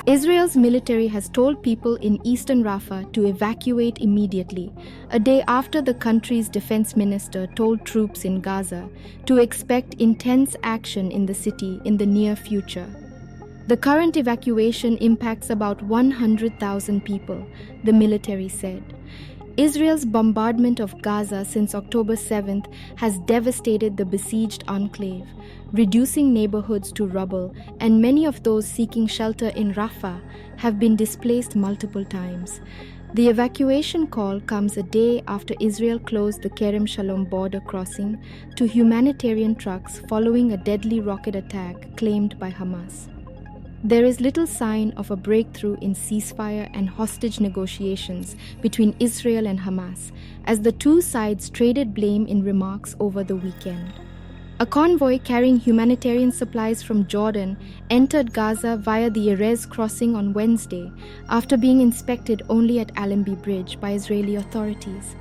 Israel's military has told people in eastern Rafah to evacuate immediately, a day after the country's defense minister told troops in Gaza to expect intense action in the city in the near future. The current evacuation impacts about 100,000 people, the military said. Israel's bombardment of Gaza since October 7th has devastated the besieged enclave, reducing neighborhoods to rubble, and many of those seeking shelter in Rafah have been displaced multiple times. The evacuation call comes a day after Israel closed the Kerem Shalom border crossing to humanitarian trucks following a deadly rocket attack claimed by Hamas. There is little sign of a breakthrough in ceasefire and hostage negotiations between Israel and Hamas, as the two sides traded blame in remarks over the weekend. A convoy carrying humanitarian supplies from Jordan entered Gaza via the Erez crossing on Wednesday after being inspected only at Allenby Bridge by Israeli authorities.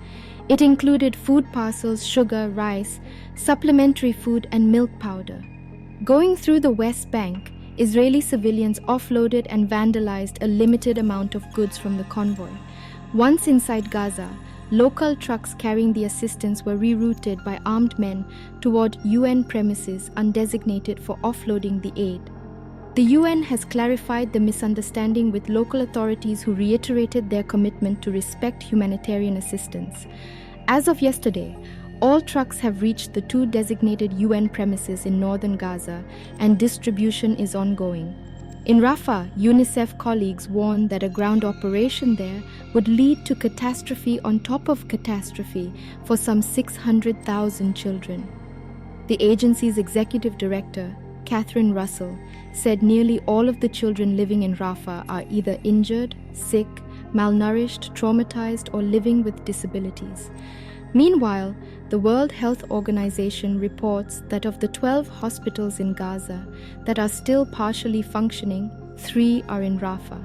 It included food parcels, sugar, rice, supplementary food, and milk powder. Going through the West Bank, Israeli civilians offloaded and vandalized a limited amount of goods from the convoy. Once inside Gaza, local trucks carrying the assistance were rerouted by armed men toward UN premises undesignated for offloading the aid. The UN has clarified the misunderstanding with local authorities who reiterated their commitment to respect humanitarian assistance. As of yesterday, all trucks have reached the two designated UN premises in northern Gaza, and distribution is ongoing. In Rafah, UNICEF colleagues warn that a ground operation there would lead to catastrophe on top of catastrophe for some 600,000 children. The agency's executive director, Catherine Russell, said nearly all of the children living in Rafah are either injured, sick, malnourished, traumatized, or living with disabilities. Meanwhile, the World Health Organization reports that of the 12 hospitals in Gaza that are still partially functioning, 3 are in Rafah.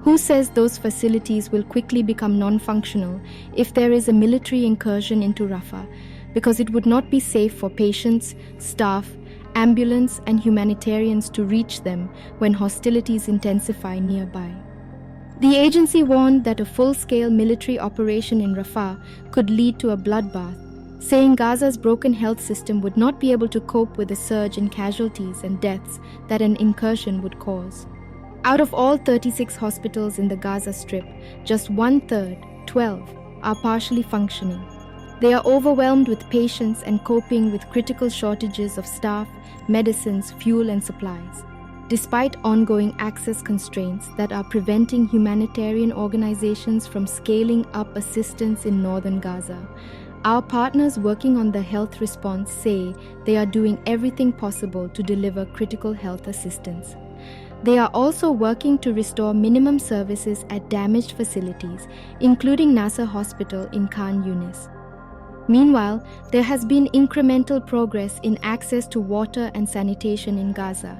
WHO says those facilities will quickly become non-functional if there is a military incursion into Rafah, because it would not be safe for patients, staff, ambulance, and humanitarians to reach them when hostilities intensify nearby. The agency warned that a full-scale military operation in Rafah could lead to a bloodbath, saying Gaza's broken health system would not be able to cope with the surge in casualties and deaths that an incursion would cause. Out of all 36 hospitals in the Gaza Strip, just 1/3, 12, are partially functioning. They are overwhelmed with patients and coping with critical shortages of staff, medicines, fuel, and supplies. Despite ongoing access constraints that are preventing humanitarian organizations from scaling up assistance in northern Gaza, our partners working on the health response say they are doing everything possible to deliver critical health assistance. They are also working to restore minimum services at damaged facilities, including Nasser Hospital in Khan Yunis. Meanwhile, there has been incremental progress in access to water and sanitation in Gaza.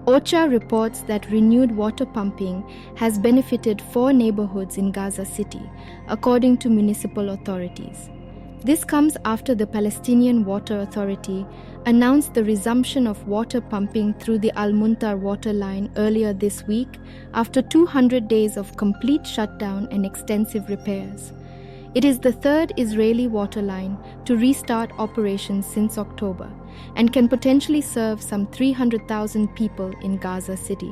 OCHA reports that renewed water pumping has benefited 4 neighborhoods in Gaza City, according to municipal authorities. This comes after the Palestinian Water Authority announced the resumption of water pumping through the Al-Muntar water line earlier this week after 200 days of complete shutdown and extensive repairs. It is the third Israeli water line to restart operations since October and can potentially serve some 300,000 people in Gaza City.